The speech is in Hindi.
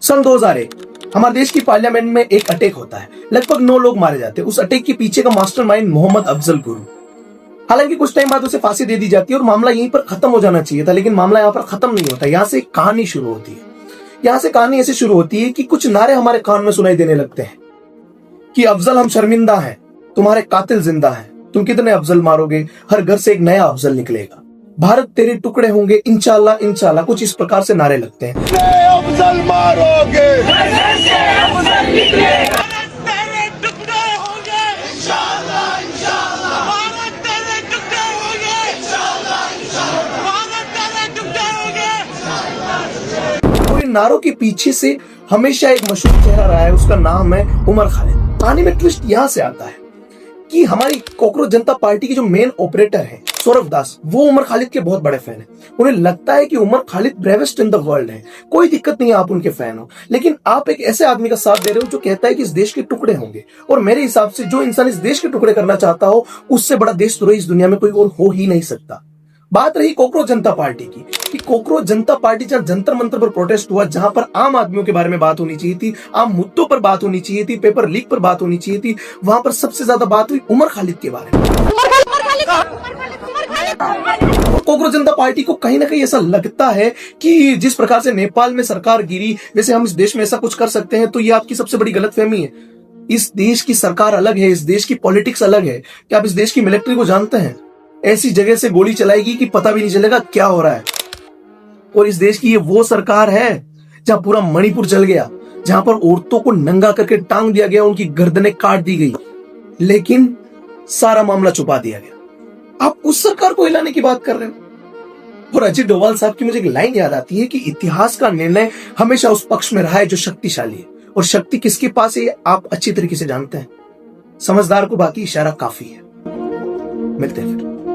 सन 2001 हमारे देश की पार्लियामेंट में एक अटैक होता है, लगभग 9 लोग मारे जाते हैं। उस अटैक के पीछे का मास्टरमाइंड मोहम्मद अफजल गुरु। हालांकि कुछ टाइम बाद उसे फांसी दे दी जाती है और मामला यहीं पर खत्म हो जाना चाहिए था, लेकिन मामला यहाँ पर खत्म नहीं होता। यहाँ से कहानी शुरू होती है। यहाँ से कहानी ऐसे शुरू होती है कि कुछ नारे हमारे कान में सुनाई देने लगते हैं कि अफजल हम शर्मिंदा हैं, तुम्हारे कातिल जिंदा हैं, तुम कितने अफजल मारोगे, हर घर से एक नया अफजल निकलेगा, भारत तेरे टुकड़े होंगे इंशाल्लाह इंशाल्लाह, कुछ इस प्रकार से नारे लगते हैं। अफजल मारोगे, और इन नारों के पीछे से हमेशा एक मशहूर चेहरा रहा है, उसका नाम है उमर खालिद। कहानी में ट्विस्ट यहां से आता है कि हमारी कॉकरोच जनता पार्टी के जो मेन ऑपरेटर हैं सौरभ दास, वो उमर खालिद के बहुत बड़े फैन हैं। उन्हें लगता है कि Umar Khalid bravest in the world है। कोई दिक्कत नहीं है आप उनके फैन हो, लेकिन आप एक ऐसे आदमी का साथ दे रहे हो जो कहता है कि इस देश के टुकड़े होंगे। और मेरे हिसाब से जो इंसान इस देश के टुकड़े करना चाहता हो, उससे बड़ा देशद्रोही इस दुनिया में कोई और हो ही नहीं सकता। बात रही कॉकरोच जनता पार्टी की, कि कॉकरोच जनता पार्टी जहां जंतर मंतर पर प्रोटेस्ट हुआ, जहां पर आम आदमियों के बारे में बात होनी चाहिए थी, आम मुद्दों पर बात होनी चाहिए थी, पेपर लीक पर बात होनी चाहिए थी, वहां पर सबसे ज्यादा बात हुई उमर खालिद के बारे में। और कॉकरोच जनता पार्टी को कहीं ना कहीं ऐसा लगता है कि जिस प्रकार से नेपाल में सरकार गिरी, वैसे हम इस देश में ऐसा कुछ कर सकते हैं, तो ये आपकी सबसे बड़ी गलतफहमी है। इस देश की सरकार अलग है, इस देश की पॉलिटिक्स अलग है। क्या आप इस देश की मिलिट्री को जानते हैं? ऐसी जगह से गोली चलाएगी कि पता भी नहीं चलेगा क्या हो रहा है। और इस देश की ये वो सरकार है जहां पूरा मणिपुर जल गया, जहां पर औरतों को नंगा करके टांग दिया गया, उनकी गर्दनें काट दी गई, लेकिन सारा मामला छुपा दिया गया। आप उस सरकार को हिलाने की बात कर रहे हो। और अजीत डोभाल साहब की मुझे एक लाइन याद आती है कि इतिहास का निर्णय हमेशा उस पक्ष में रहा है जो शक्तिशाली है, और शक्ति किसके पास है आप अच्छी तरीके से जानते हैं। समझदार को बाकी इशारा काफी है। मिलते हैं फिर।